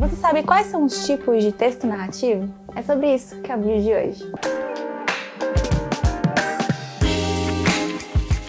Você sabe quais são os tipos de texto narrativo? É sobre isso que é o vídeo de hoje.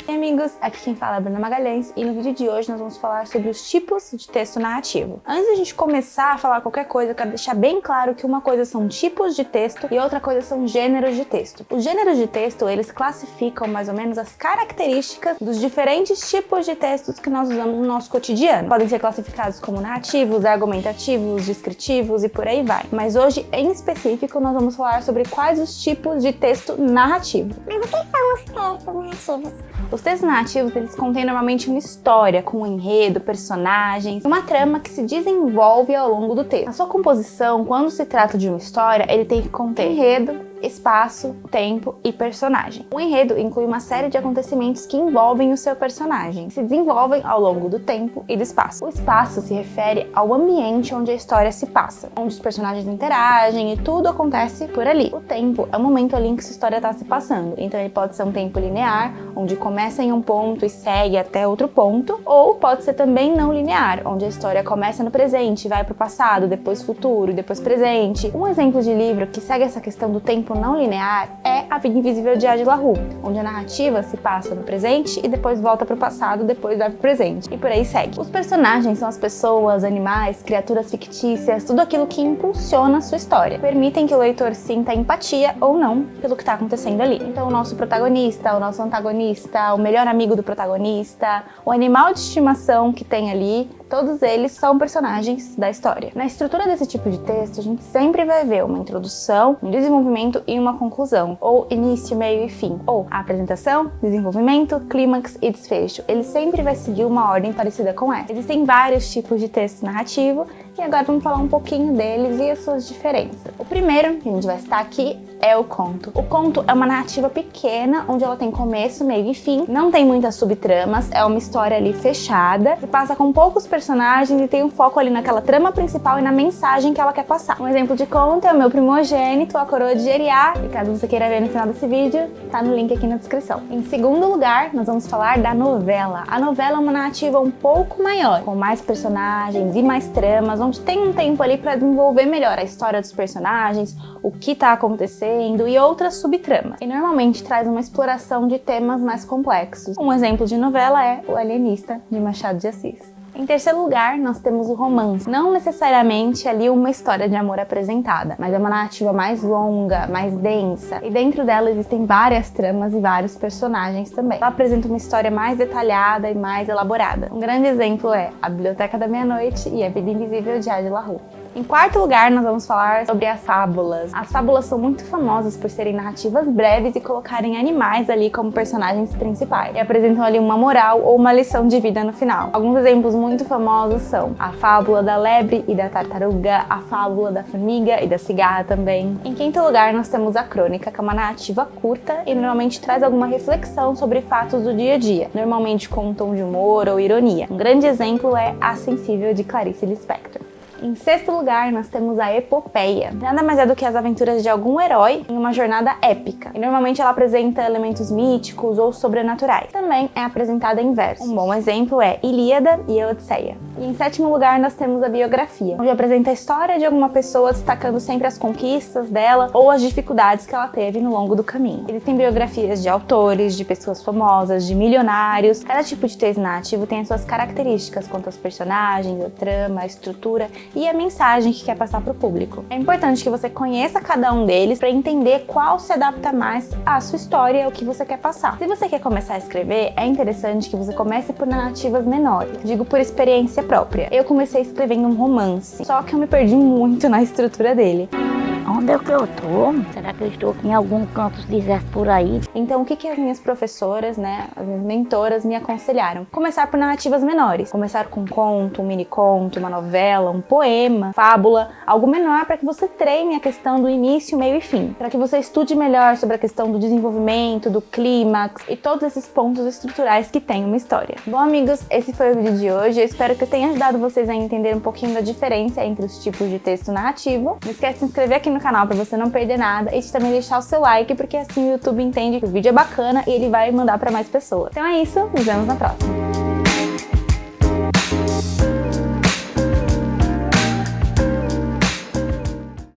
Amigos, aqui quem fala é a Bruna Magalhães e no vídeo de hoje nós vamos falar sobre os tipos de texto narrativo. Antes de a gente começar a falar qualquer coisa, eu quero deixar bem claro que uma coisa são tipos de texto e outra coisa são gêneros de texto. Os gêneros de texto, eles classificam mais ou menos as características dos diferentes tipos de textos que nós usamos no nosso cotidiano. Podem ser classificados como narrativos, argumentativos, descritivos e por aí vai. Mas hoje, em específico, nós vamos falar sobre quais os tipos de texto narrativo. Mas o que são os textos narrativos? Os textos narrativos, eles contêm normalmente uma história com um enredo, personagens, uma trama que se desenvolve ao longo do texto. A sua composição, quando se trata de uma história, ele tem que conter enredo, espaço, tempo e personagem. O enredo inclui uma série de acontecimentos que envolvem o seu personagem, se desenvolvem ao longo do tempo e do espaço. O espaço se refere ao ambiente onde a história se passa, onde os personagens interagem e tudo acontece por ali. O tempo é o momento ali em que sua história está se passando, então ele pode ser um tempo linear, onde começa em um ponto e segue até outro ponto, ou pode ser também não linear, onde a história começa no presente, vai para o passado, depois futuro, depois presente. Um exemplo de livro que segue essa questão do tempo não linear é A Vida Invisível de Ade La Rue, onde a narrativa se passa no presente e depois volta para o passado, depois vai para o presente, e por aí segue. Os personagens são as pessoas, animais, criaturas fictícias, tudo aquilo que impulsiona a sua história, permitem que o leitor sinta empatia ou não pelo que está acontecendo ali. Então o nosso protagonista, o nosso antagonista, o melhor amigo do protagonista, o animal de estimação que tem ali, todos eles são personagens da história. Na estrutura desse tipo de texto, a gente sempre vai ver uma introdução, um desenvolvimento e uma conclusão, ou início, meio e fim, ou a apresentação, desenvolvimento, clímax e desfecho. Ele sempre vai seguir uma ordem parecida com essa. Existem vários tipos de texto narrativo e agora vamos falar um pouquinho deles e as suas diferenças. O primeiro que a gente vai citar aqui é o conto. O conto é uma narrativa pequena, onde ela tem começo, meio e fim, não tem muitas subtramas, é uma história ali fechada, se passa com poucos personagens e tem um foco ali naquela trama principal e na mensagem que ela quer passar. Um exemplo de conto é o Meu Primogênito, A Coroa de Jeriá, e caso você queira ver no final desse vídeo, tá no link aqui na descrição. Em segundo lugar, nós vamos falar da novela. A novela é uma narrativa um pouco maior, com mais personagens e mais tramas, onde tem um tempo ali para desenvolver melhor a história dos personagens, o que tá acontecendo e outras subtramas. E normalmente traz uma exploração de temas mais complexos. Um exemplo de novela é O Alienista, de Machado de Assis. Em terceiro lugar, nós temos o romance. Não necessariamente ali uma história de amor apresentada, mas é uma narrativa mais longa, mais densa. E dentro dela existem várias tramas e vários personagens também. Ela apresenta uma história mais detalhada e mais elaborada. Um grande exemplo é A Biblioteca da Meia-Noite e A Vida Invisível de Ade La Rue. Em quarto lugar, nós vamos falar sobre as fábulas. As fábulas são muito famosas por serem narrativas breves e colocarem animais ali como personagens principais. E apresentam ali uma moral ou uma lição de vida no final. Alguns exemplos muito famosos são a fábula da lebre e da tartaruga, a fábula da formiga e da cigarra também. Em quinto lugar, nós temos a crônica, que é uma narrativa curta e normalmente traz alguma reflexão sobre fatos do dia a dia, normalmente com um tom de humor ou ironia. Um grande exemplo é A Sensível, de Clarice Lispector. Em sexto lugar, nós temos a epopeia. Nada mais é do que as aventuras de algum herói em uma jornada épica. E normalmente ela apresenta elementos míticos ou sobrenaturais. Também é apresentada em verso. Um bom exemplo é Ilíada e a Odisseia. E em sétimo lugar, nós temos a biografia, onde apresenta a história de alguma pessoa destacando sempre as conquistas dela ou as dificuldades que ela teve no longo do caminho. Existem biografias de autores, de pessoas famosas, de milionários. Cada tipo de texto narrativo tem as suas características quanto aos personagens, a trama, a estrutura e a mensagem que quer passar para o público. É importante que você conheça cada um deles para entender qual se adapta mais à sua história, ao que você quer passar. Se você quer começar a escrever, é interessante que você comece por narrativas menores. Digo por experiência própria. Eu comecei escrevendo um romance, só que eu me perdi muito na estrutura dele. Onde é que eu tô? Será que eu estou em algum canto deserto por aí? Então, o que as minhas professoras, as minhas mentoras me aconselharam? Começar por narrativas menores. Começar com um conto, um mini conto, uma novela, um poema, fábula, algo menor para que você treine a questão do início, meio e fim. Para que você estude melhor sobre a questão do desenvolvimento, do clímax e todos esses pontos estruturais que tem uma história. Bom, amigos, esse foi o vídeo de hoje. Eu espero que eu tenha ajudado vocês a entender um pouquinho da diferença entre os tipos de texto narrativo. Não esquece de se inscrever aqui no canal para você não perder nada e de também deixar o seu like, porque assim o YouTube entende que o vídeo é bacana e ele vai mandar para mais pessoas. Então é isso, nos vemos na próxima.